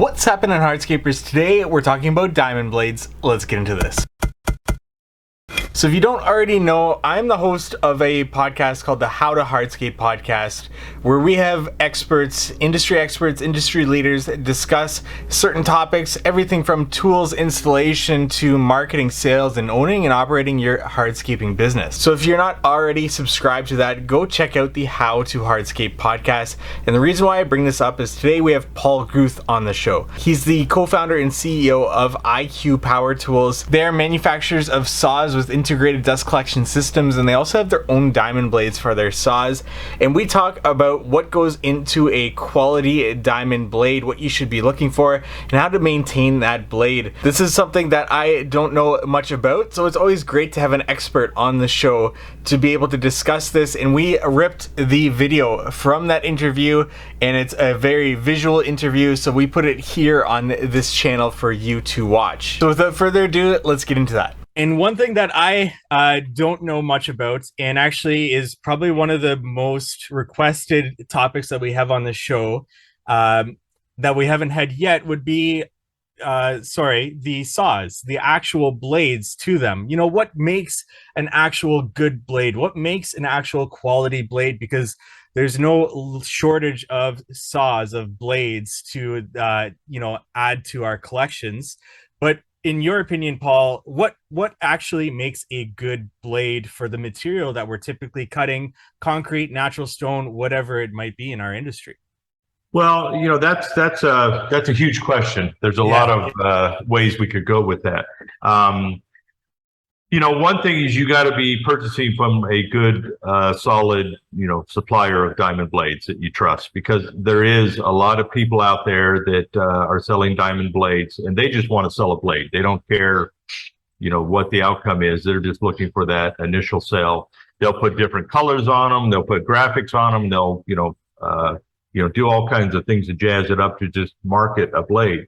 What's happening, Hardscapers? Today we're talking about diamond blades. Let's get into this. So if you don't already know, I'm the host of a podcast called the Hardscape Podcast, where we have experts, industry leaders discuss certain topics, everything from tools installation to marketing, sales, and owning and operating your hardscaping business. So if you're not already subscribed to that, go check out the How to Hardscape Podcast. And the reason why I bring this up is today we have Paul Guth on the show. He's the co-founder and CEO of IQ Power Tools. They are manufacturers of saws with integrated dust collection systems, and they also have their own diamond blades for their saws. And we talk about what goes into a quality diamond blade, what you should be looking for, and how to maintain that blade. This is something that I don't know much about, so it's always great to have an expert on the show to be able to discuss this. And we ripped the video from that interview, and it's a very visual interview, so we put it here on this channel for you to watch. So without further ado, let's get into that. And one thing that I don't know much about, and actually is probably one of the most requested topics that we have on the show that we haven't had yet, would be, the saws, the actual blades to them. You know, what makes an actual good blade? What makes an actual quality blade? Because there's no shortage of saws, of blades to, add to our collections. But in your opinion, Paul, what actually makes a good blade for the material that we're typically cutting, concrete, natural stone, whatever it might be in our industry? Well, that's a huge question. There's a lot of ways we could go with that. One thing is you got to be purchasing from a good, solid, supplier of diamond blades that you trust, because there is a lot of people out there that are selling diamond blades, and they just want to sell a blade. They don't care, what the outcome is. They're just looking for that initial sale. They'll put different colors on them. They'll put graphics on them. They'll, do all kinds of things to jazz it up to just market a blade.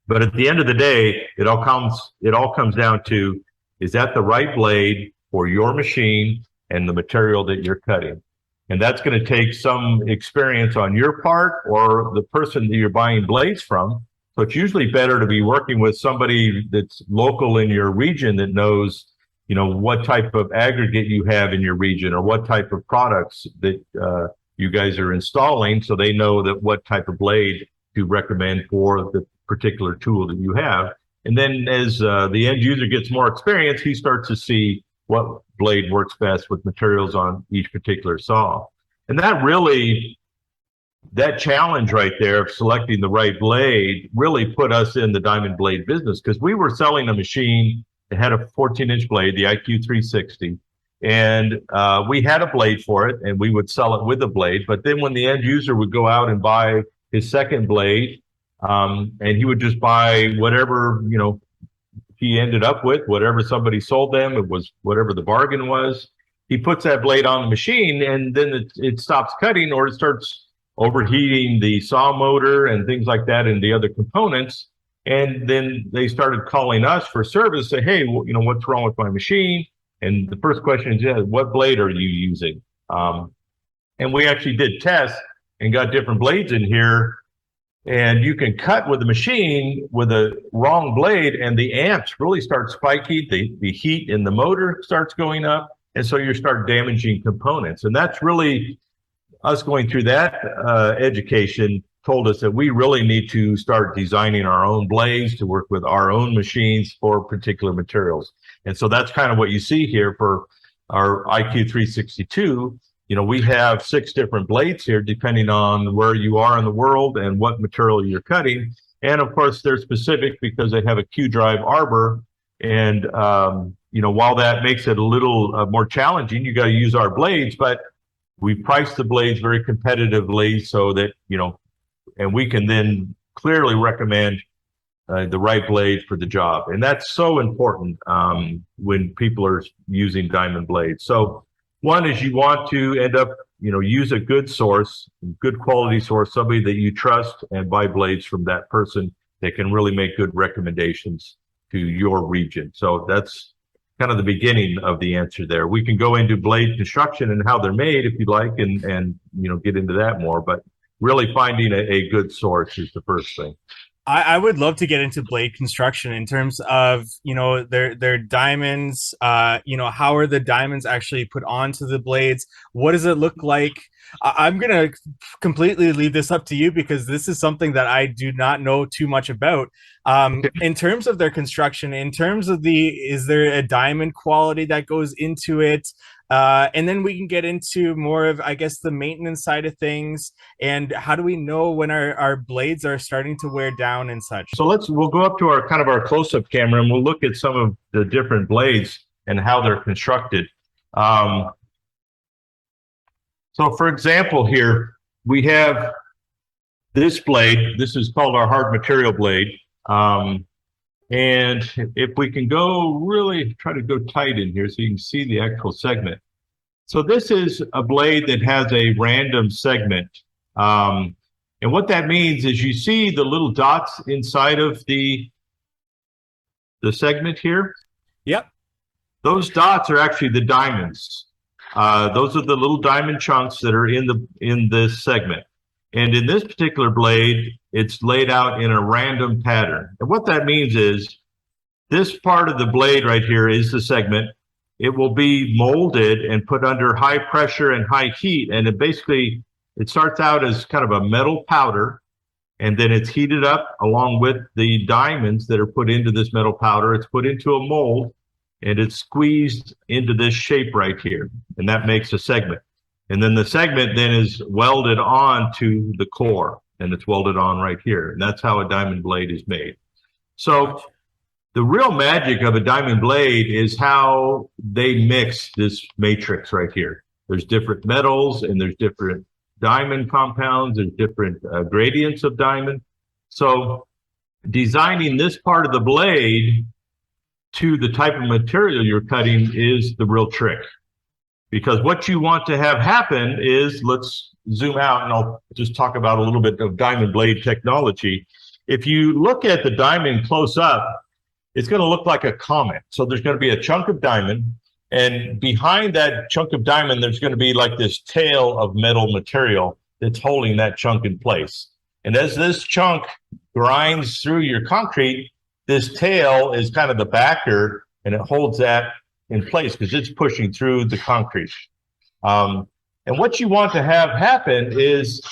But at the end of the day, it all comes down to, is that the right blade for your machine and the material that you're cutting? And that's going to take some experience on your part or the person that you're buying blades from. So it's usually better to be working with somebody that's local in your region that knows, what type of aggregate you have in your region or what type of products that you guys are installing, so they know that what type of blade to recommend for the particular tool that you have. And then as the end user gets more experience, he starts to see what blade works best with materials on each particular saw. And that challenge right there of selecting the right blade really put us in the diamond blade business, because we were selling a machine that had a 14-inch blade, the IQ 360. And we had a blade for it, and we would sell it with a blade. But then when the end user would go out and buy his second blade, and he would just buy whatever, he ended up with, whatever somebody sold them, it was whatever the bargain was. He puts that blade on the machine, and then it stops cutting, or it starts overheating the saw motor and things like that and the other components. And then they started calling us for service, say, hey, what's wrong with my machine? And the first question is, what blade are you using? And we actually did tests and got different blades in here. And you can cut with the machine with a wrong blade, and the amps really start spiking. The heat in the motor starts going up, and so you start damaging components. And that's really us going through that education told us that we really need to start designing our own blades to work with our own machines for particular materials. And so that's kind of what you see here for our IQ 362. We have 6 different blades here, depending on where you are in the world and what material you're cutting. And of course, they're specific because they have a Q-drive arbor. And, while that makes it a little more challenging, you got to use our blades, but we price the blades very competitively so that, and we can then clearly recommend the right blade for the job. And that's so important when people are using diamond blades. So one is you want to end up, use a good source, good quality source, somebody that you trust, and buy blades from that person that can really make good recommendations to your region. So that's kind of the beginning of the answer there. We can go into blade construction and how they're made if you'd like, and get into that more. But really finding a good source is the first thing. I would love to get into blade construction in terms of, their diamonds. How are the diamonds actually put onto the blades? What does it look like? I'm gonna completely leave this up to you because this is something that I do not know too much about. In terms of their construction, in terms of is there a diamond quality that goes into it? And then we can get into more of, I guess, the maintenance side of things. And how do we know when our blades are starting to wear down and such? So we'll go up to our kind of our close-up camera and we'll look at some of the different blades and how they're constructed. So for example, here we have this blade. This is called our hard material blade. And if we can try to go tight in here so you can see the actual segment. So this is a blade that has a random segment. And what that means is you see the little dots inside of the segment here. Yep. Those dots are actually the diamonds. Those are the little diamond chunks that are in this segment. And in this particular blade, it's laid out in a random pattern. And what that means is this part of the blade right here is the segment. It will be molded and put under high pressure and high heat. And it starts out as kind of a metal powder, and then it's heated up along with the diamonds that are put into this metal powder. It's put into a mold, and it's squeezed into this shape right here, and that makes a segment. And then the segment then is welded on to the core, and it's welded on right here. And that's how a diamond blade is made. So the real magic of a diamond blade is how they mix this matrix right here. There's different metals and there's different diamond compounds. There's different gradients of diamond. So designing this part of the blade to the type of material you're cutting is the real trick. Because what you want to have happen is, let's zoom out and I'll just talk about a little bit of diamond blade technology. If you look at the diamond close up, it's going to look like a comet. So there's going to be a chunk of diamond, and behind that chunk of diamond, there's going to be like this tail of metal material that's holding that chunk in place. And as this chunk grinds through your concrete, this tail is kind of the backer, and it holds that in place because it's pushing through the concrete. And what you want to have happen is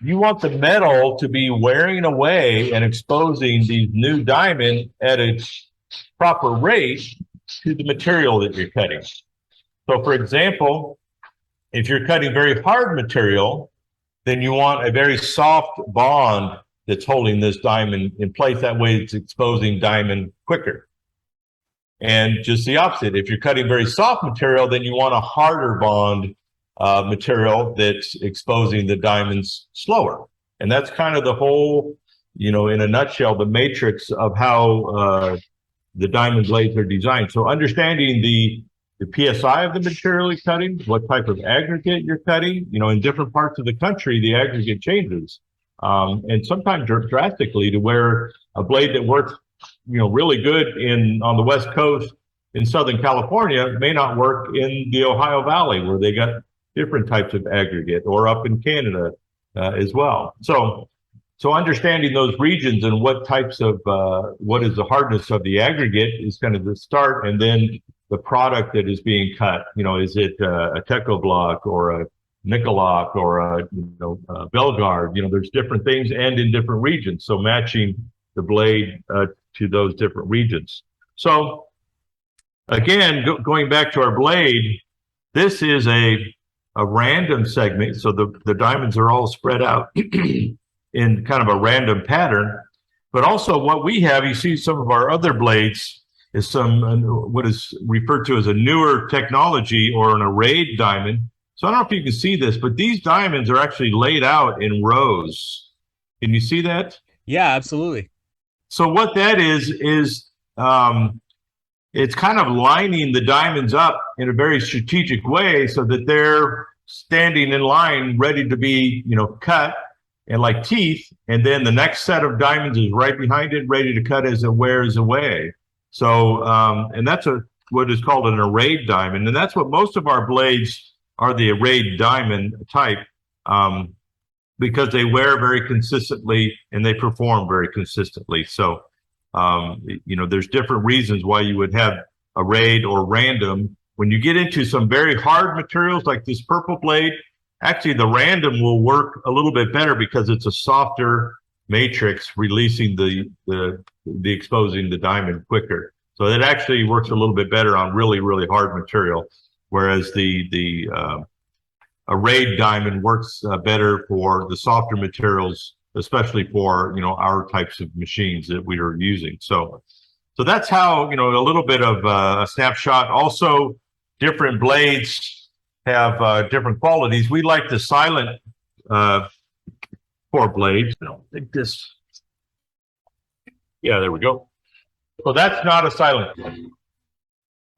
you want the metal to be wearing away and exposing these new diamond at a proper rate to the material that you're cutting. So for example, if you're cutting very hard material, then you want a very soft bond that's holding this diamond in place. That way it's exposing diamond quicker. And just the opposite, if you're cutting very soft material, then you want a harder bond material that's exposing the diamonds slower. And that's kind of the whole, in a nutshell, the matrix of how the diamond blades are designed. So understanding the PSI of the material you're cutting, what type of aggregate you're cutting, in different parts of the country, the aggregate changes. And sometimes drastically, to where a blade that works, really good on the West Coast in Southern California may not work in the Ohio Valley, where they got different types of aggregate, or up in Canada as well. So understanding those regions and what types of, what is the hardness of the aggregate is kind of the start, and then the product that is being cut, is it a Teco block or a Nicolock or a Belgard? There's different things and in different regions. So matching the blade to those different regions. So again, going back to our blade, this is a random segment. So the diamonds are all spread out in kind of a random pattern. But also what we have, you see some of our other blades, is what is referred to as a newer technology, or an arrayed diamond. So I don't know if you can see this, but these diamonds are actually laid out in rows. Can you see that? Yeah, absolutely. So what that is it's kind of lining the diamonds up in a very strategic way so that they're standing in line, ready to be, cut, and like teeth. And then the next set of diamonds is right behind it, ready to cut as it wears away. So, and that's what is called an arrayed diamond. And that's what most of our blades are, the arrayed diamond type. because they wear very consistently and they perform very consistently. So, there's different reasons why you would have a raid or random. When you get into some very hard materials like this purple blade, actually the random will work a little bit better because it's a softer matrix releasing the exposing the diamond quicker. So it actually works a little bit better on really, really hard material, whereas a raid diamond works better for the softer materials, especially for our types of machines that we are using. So that's how a little bit of a snapshot. Also, different blades have different qualities. We like the silent core blades. I don't think this. Yeah, there we go. So that's not a silent blade.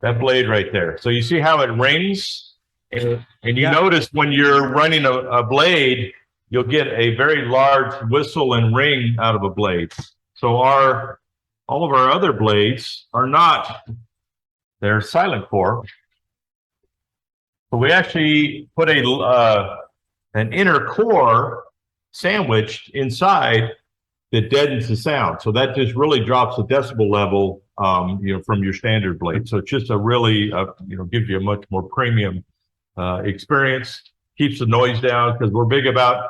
That blade right there. So you see how it rings? And you notice when you're running a blade, you'll get a very large whistle and ring out of a blade. So all of our other blades are not, they're silent core. So we actually put an inner core sandwiched inside that deadens the sound. So that just really drops the decibel level, from your standard blade. So it's just a really, gives you a much more premium experience, keeps the noise down because we're big about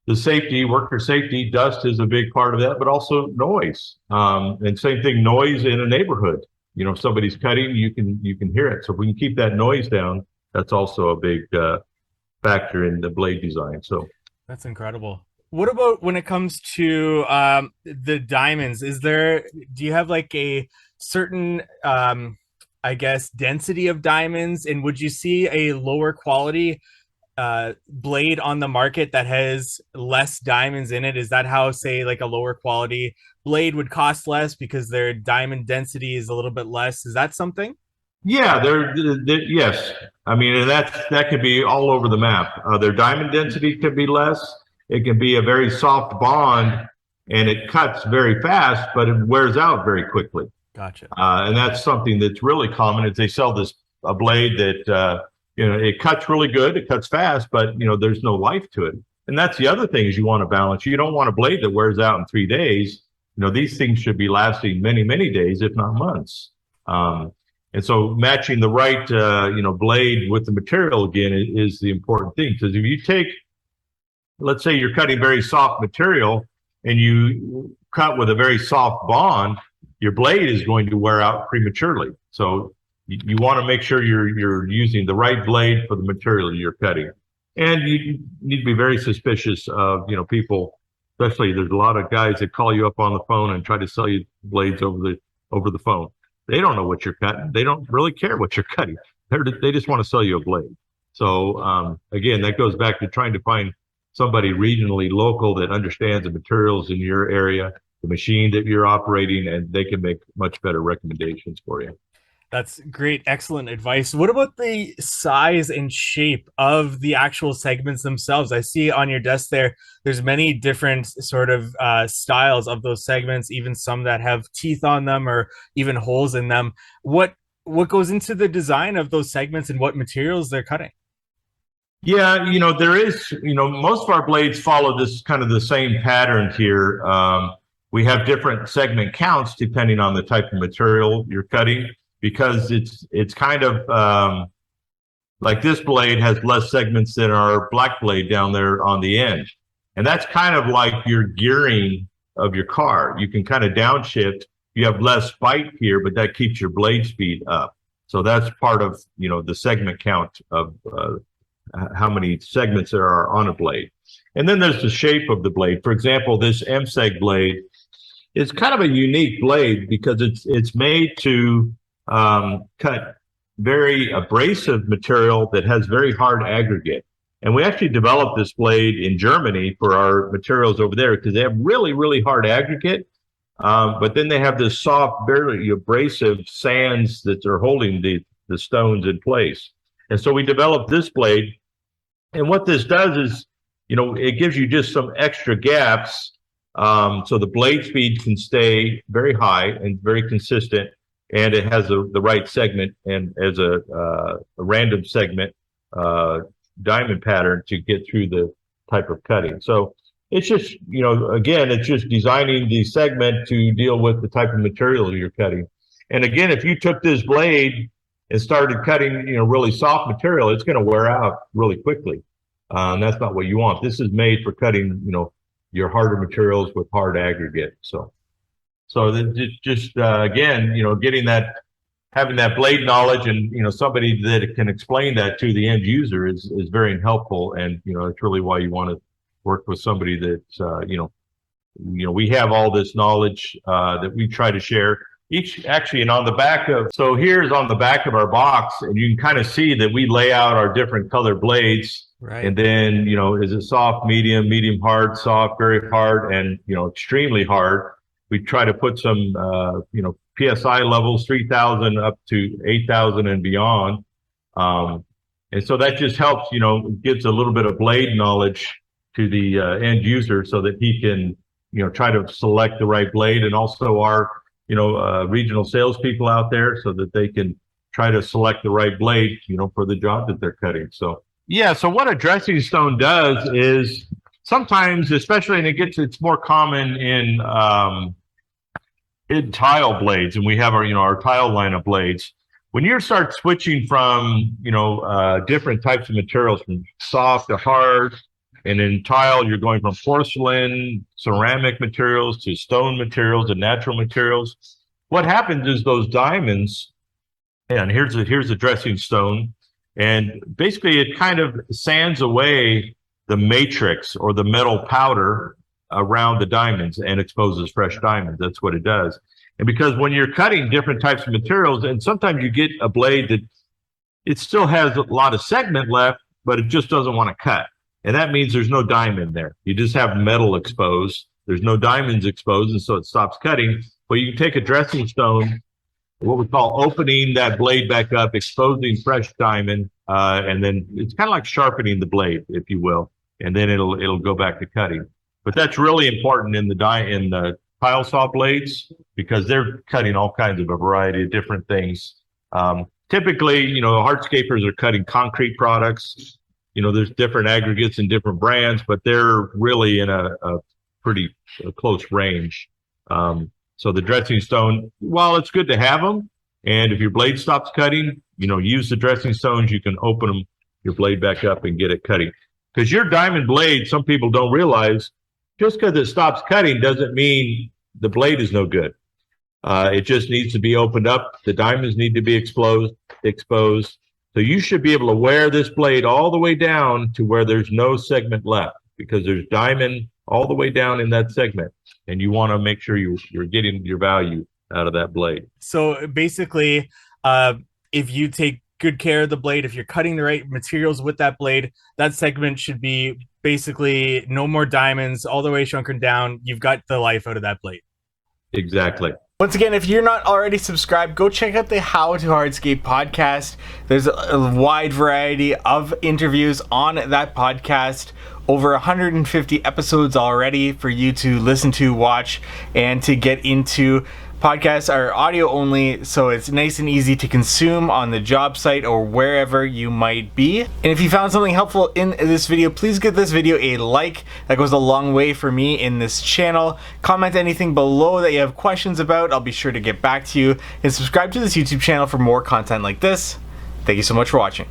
the safety, worker safety. Dust is a big part of that, but also noise. And same thing, noise in a neighborhood. If somebody's cutting, you can hear it. So if we can keep that noise down, that's also a big factor in the blade design. So that's incredible. What about when it comes to the diamonds? Do you have like a certain density of diamonds, and would you see a lower quality blade on the market that has less diamonds in it? Is that how, say, like a lower quality blade would cost less because their diamond density is a little bit less? Is that something? Yeah, yes. I mean, and that could be all over the map. Their diamond density could be less. It can be a very soft bond, and it cuts very fast, but it wears out very quickly. Gotcha. And that's something that's really common. Is they sell a blade that it cuts really good, it cuts fast, but there's no life to it. And that's the other thing is you want to balance. You don't want a blade that wears out in 3 days. These things should be lasting many, many days, if not months. And so matching the right blade with the material again is the important thing. Because if you take, let's say you're cutting very soft material and you cut with a very soft bond, your blade is going to wear out prematurely. So you want to make sure you're using the right blade for the material you're cutting. And you need to be very suspicious of, people, especially there's a lot of guys that call you up on the phone and try to sell you blades over the phone. They don't know what you're cutting. They don't really care what you're cutting. They just want to sell you a blade. So again, that goes back to trying to find somebody regionally local that understands the materials in your area, the machine that you're operating, and they can make much better recommendations for you. That's great. Excellent advice. What about the size and shape of the actual segments themselves? I see on your desk there's many different sort of styles of those segments, even some that have teeth on them or even holes in them. What goes into the design of those segments and what materials they're cutting? Yeah, there is, most of our blades follow this kind of the same pattern here. We have different segment counts depending on the type of material you're cutting, because it's kind of like this blade has less segments than our black blade down there on the end. And that's kind of like your gearing of your car. You can kind of downshift. You have less bite here, but that keeps your blade speed up. So that's part of, the segment count of how many segments there are on a blade. And then there's the shape of the blade. For example, this M-seg blade is kind of a unique blade because it's made to cut very abrasive material that has very hard aggregate. And we actually developed this blade in Germany for our materials over there because they have really, really hard aggregate. But then they have this soft, very abrasive sands that are holding the stones in place. And so we developed this blade. And what this does is, it gives you just some extra gaps. So the blade speed can stay very high and very consistent. And it has the right segment and as a random segment diamond pattern to get through type of cutting. So it's just, again, it's just designing the segment to deal with the type of material you're cutting. And again, if you took this blade and started cutting, really soft material, it's going to wear out really quickly. And that's not what you want. This is made for cutting, your harder materials with hard aggregate. So again, having that blade knowledge and, somebody that can explain that to the end user is very helpful. And, it's really why you want to work with somebody that, we have all this knowledge that we try to share. And on the back here's on the back of our box, and you can kind of see that we lay out our different color blades. Right. And then, is it soft, medium, hard, soft, very hard, and, extremely hard. We try to put some, PSI levels, 3,000 up to 8,000 and beyond. And so that just helps, gives a little bit of blade knowledge to the end user so that he can, try to select the right blade, and also our, regional salespeople out there so that they can try to select the right blade, for the job that they're cutting. So, yeah. So what a dressing stone does is sometimes, especially, and it's more common in tile blades, and we have our tile line of blades. When you start switching from, different types of materials, from soft to hard, and in tile, you're going from porcelain, ceramic materials to stone materials and natural materials. What happens is those diamonds, and here's a dressing stone, and basically it kind of sands away the matrix or the metal powder around the diamonds and exposes fresh diamonds. That's what it does. And because when you're cutting different types of materials, and sometimes you get a blade that it still has a lot of segment left, but it just doesn't want to cut. And that means there's no diamond there. You just have metal exposed. There's no diamonds exposed, and so it stops cutting. But you can take a dressing stone, what we call opening that blade back up, exposing fresh diamond, and then it's kind of like sharpening the blade, if you will, and then it'll go back to cutting. But that's really important in the tile saw blades, because they're cutting all kinds of a variety of different things. Typically, hardscapers are cutting concrete products. There's different aggregates and different brands, but they're really in a pretty close range. So the dressing stone, while it's good to have them, and if your blade stops cutting, use the dressing stones. You can open your blade back up and get it cutting. Because your diamond blade, some people don't realize, just because it stops cutting doesn't mean the blade is no good. It just needs to be opened up. The diamonds need to be exposed. So you should be able to wear this blade all the way down to where there's no segment left, because there's diamond all the way down in that segment. And you want to make sure you're getting your value out of that blade. So basically, if you take good care of the blade, if you're cutting the right materials with that blade, that segment should be basically no more diamonds, all the way shrunken down. You've got the life out of that blade. Exactly. Once again, if you're not already subscribed, go check out the How to Hardscape podcast. There's a wide variety of interviews on that podcast. Over 150 episodes already for you to listen to, watch, and to get into. Podcasts are audio only, so it's nice and easy to consume on the job site or wherever you might be. And if you found something helpful in this video, please give this video a like. That goes a long way for me in this channel. Comment anything below that you have questions about. I'll be sure to get back to you. And subscribe to this YouTube channel for more content like this. Thank you so much for watching.